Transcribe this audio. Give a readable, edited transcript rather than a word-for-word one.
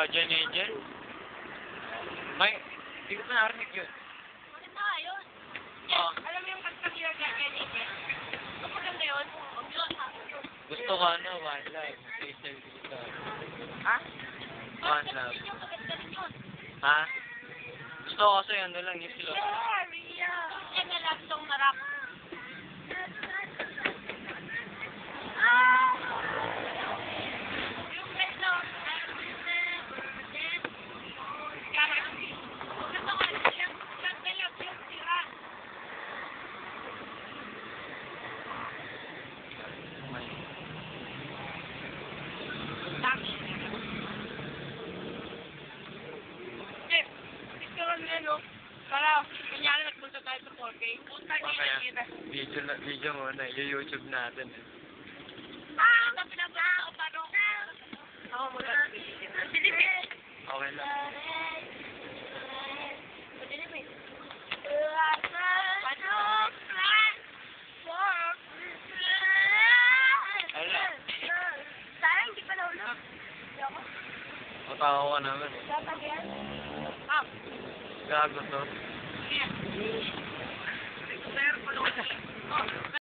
Guardian Angel? May, hindi ko pa narinig yun. Maganda nga yun. Ah. Alam mo yung pagkakira Guardian Angel? Maganda yun. Gusto ko ano, One Love. Special gusto. Ha? One Love. Maganda rin yun. Ha? Gusto ko kasi ano lang yung sila. Ria! Yung love song na rap. Yung medyo, para kanyari nagpunta tayo sa 4K. Punta kita. Video muna, YouTube natin. Ito pinapasok pa rin. Ako muna. Pilipin. Okay lang. Pilipin. Ala. Sayang, hindi pa naulog. Matawa ka naman. Tatagyan. Gago to. Yeah.